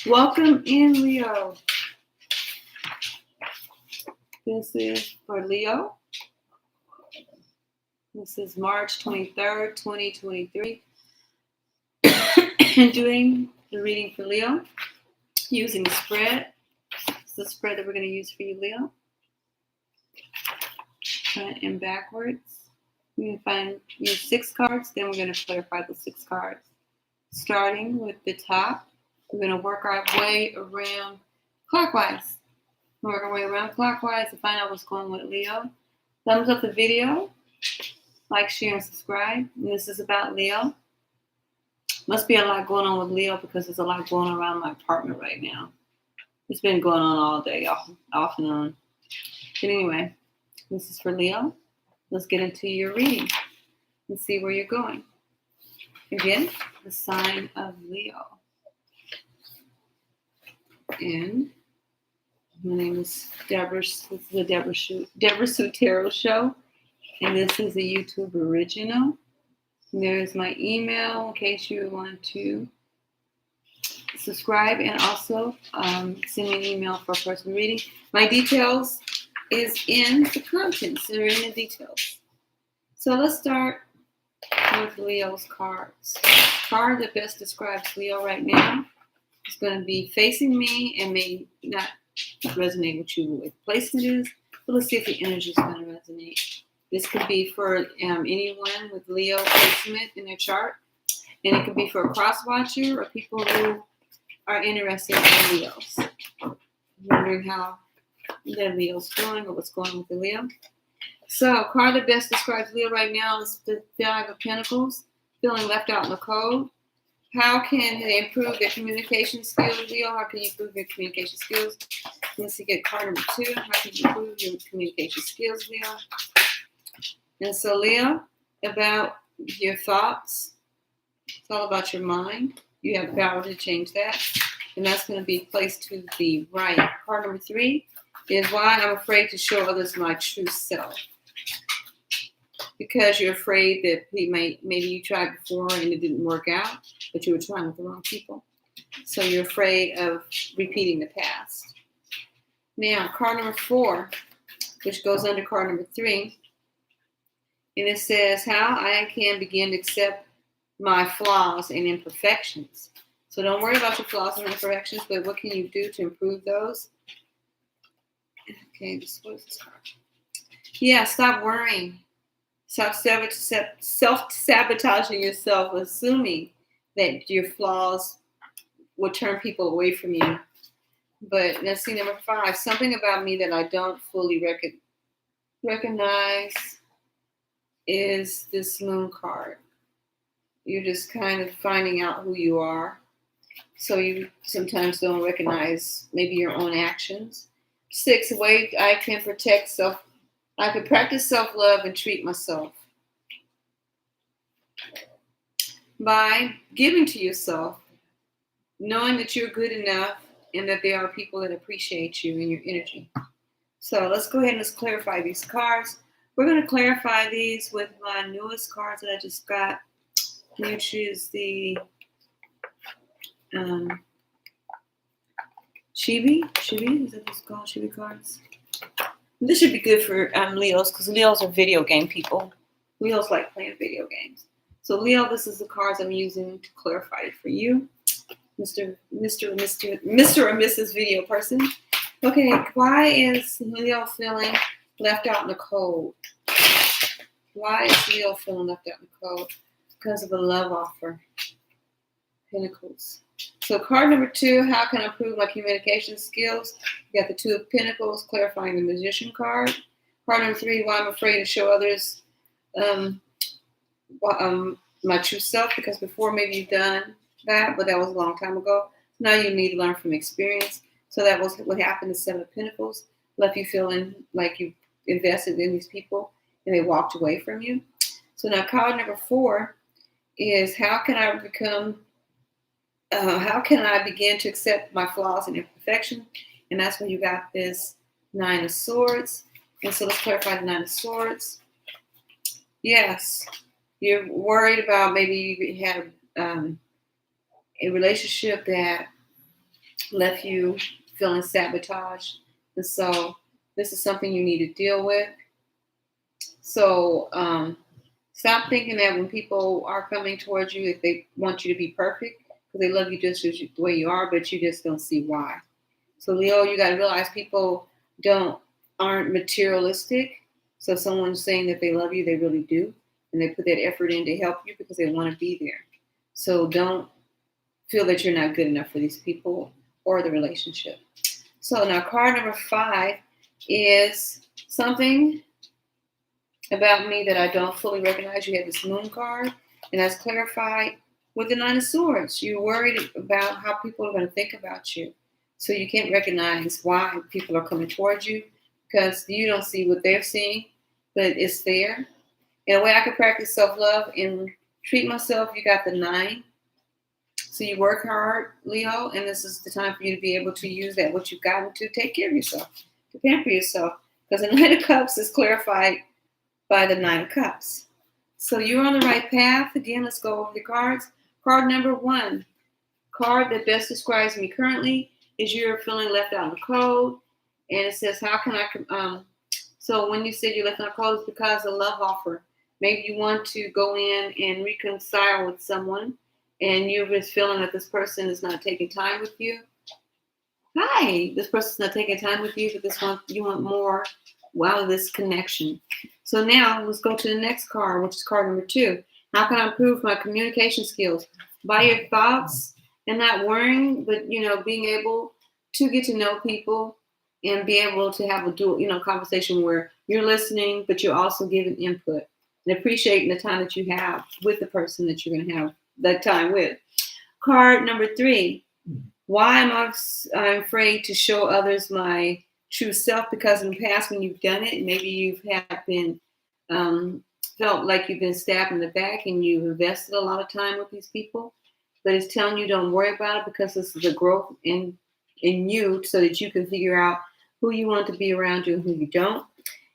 Welcome in, Leo. This is for Leo. This is March 23rd, 2023. Doing the reading for Leo using the spread. It's the spread that we're going to use for you, Leo. Front and backwards. We're going to use 6 cards, then we're going to clarify the 6 cards. Starting with the top, we're going to work our way around clockwise. Work our way around clockwise to find out what's going on with Leo. Thumbs up the video. Like, share, and subscribe. And this is about Leo. Must be a lot going on with Leo because there's a lot going on around my apartment right now. It's been going on all day, off and on. But anyway, this is for Leo. Let's get into your reading and see where you're going. Again, the sign of Leo. And my name is Dabrasue. This is the Dabrasue Tarot Show. And this is a YouTube original. And there's my email in case you want to subscribe and also send me an email for a personal reading. My details is in the contents. They're in the details. So let's start with Leo's cards. The card that best describes Leo right now is going to be facing me and may not resonate with you with placement is, but let's see if the energy is going to resonate. This could be for anyone with Leo placement in their chart, and it could be for a cross watcher or people who are interested in Leos, wondering how their Leo's going or what's going on with the Leo. So, card that best describes Leo right now is the 5 of Pentacles, feeling left out in the cold. How can they improve their communication skills, Leo? How can you improve your communication skills? Let's get card number 2. How can you improve your communication skills, Leo? And so, Leo, about your thoughts, it's all about your mind. You have the power to change that. And that's going to be placed to the right. Card number 3 is why I'm afraid to show others my true self. Because you're afraid that maybe you tried before and it didn't work out, but you were trying with the wrong people. So you're afraid of repeating the past. Now, card number 4, which goes under card number 3, and it says how I can begin to accept my flaws and imperfections. So don't worry about your flaws and imperfections, but what can you do to improve those? Okay, what is this card? Yeah, stop worrying. Stop self-sabotaging yourself, assuming that your flaws will turn people away from you. But let's see, number 5, something about me that I don't fully recognize is this moon card. You're just kind of finding out who you are. So you sometimes don't recognize maybe your own actions. 6, a way I can practice self-love and treat myself. By giving to yourself, knowing that you're good enough and that there are people that appreciate you and your energy. So let's go ahead and let's clarify these cards. We're going to clarify these with my newest cards that I just got, which is the Chibi, is that what's called? Chibi cards. This should be good for Leos because Leos are video game people. Leos like playing video games. So Leo, this is the cards I'm using to clarify it for you, Mr. or Mrs. Video person. Okay, why is Leo feeling left out in the cold? Why is Leo feeling left out in the cold? Because of a love offer. Pentacles. So card number 2, how can I improve my communication skills? You got the 2 of Pentacles, clarifying the Magician card. Card number 3, why I'm afraid to show others my true self, because before maybe you've done that, but that was a long time ago. Now you need to learn from experience. So that was what happened to 7 of Pentacles, left you feeling like you invested in these people and they walked away from you. So now card number 4 is how can I begin to accept my flaws and imperfection? And that's when you got this 9 of Swords. And so let's clarify the 9 of Swords. Yes, you're worried about maybe you had a relationship that left you feeling sabotaged. And so this is something you need to deal with. So stop thinking that when people are coming towards you, if they want you to be perfect, because they love you just as the way you are, but you just don't see why. So Leo, you got to realize people aren't materialistic. So if someone's saying that they love you, they really do, and they put that effort in to help you because they want to be there. So don't feel that you're not good enough for these people or the relationship. So now card number 5 is something about me that I don't fully recognize. You have this moon card, and that's clarified with the 9 of Swords. You're worried about how people are going to think about you. So you can't recognize why people are coming towards you because you don't see what they're seeing, but it's there. And a way I can practice self-love and treat myself, you got the 9. So you work hard, Leo, and this is the time for you to be able to use that, what you've gotten, to take care of yourself, to pamper yourself. Because the 9 of Cups is clarified by the 9 of Cups. So you're on the right path. Again, let's go over the cards. Card number 1, card that best describes me currently is you're feeling left out in the cold. And it says, how can I, so when you said you're left out in the cold, it's because of love offer. Maybe you want to go in and reconcile with someone, and you're just feeling that this person is not taking time with you. Hi, this person's not taking time with you, but you want more. Wow, this connection. So now let's go to the next card, which is card number 2. How can I improve my communication skills? By your thoughts and not worrying, but being able to get to know people and be able to have a dual, conversation where you're listening, but you're also giving input and appreciating the time that you have with the person that you're going to have that time with. Card number 3. Why am I afraid to show others my true self? Because in the past, when you've done it, maybe you have been felt like you've been stabbed in the back, and you've invested a lot of time with these people. But it's telling you don't worry about it because this is a growth in you, so that you can figure out who you want to be around you and who you don't.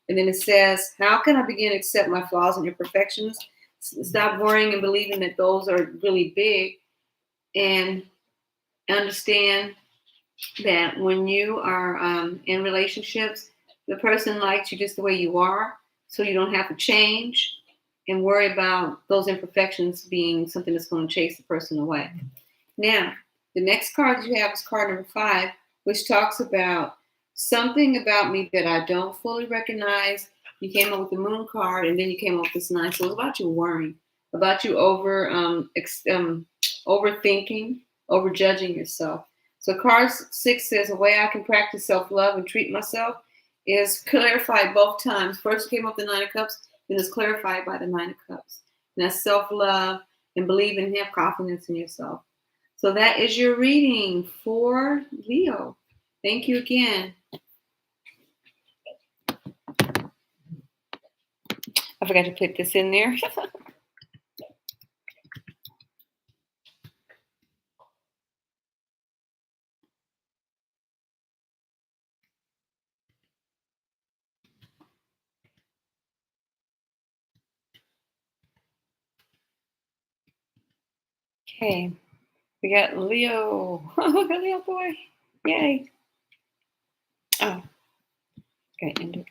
And then it says, how can I begin to accept my flaws and imperfections? Stop worrying and believing that those are really big, and understand that when you are in relationships, the person likes you just the way you are, so you don't have to change and worry about those imperfections being something that's going to chase the person away. Now, the next card that you have is card number 5, which talks about something about me that I don't fully recognize. You came up with the moon card, and then you came up with this 9. So it's about you worrying, about you overthinking, overjudging yourself. So card 6 says, a way I can practice self-love and treat myself is clarified both times. First came up the 9 of Cups, then it's clarified by the 9 of Cups. And that's self-love and believe and have confidence in yourself. So that is your reading for Leo. Thank you again. I forgot to put this in there. Okay, we got Leo. We got Leo boy. Yay. Oh, okay, end it.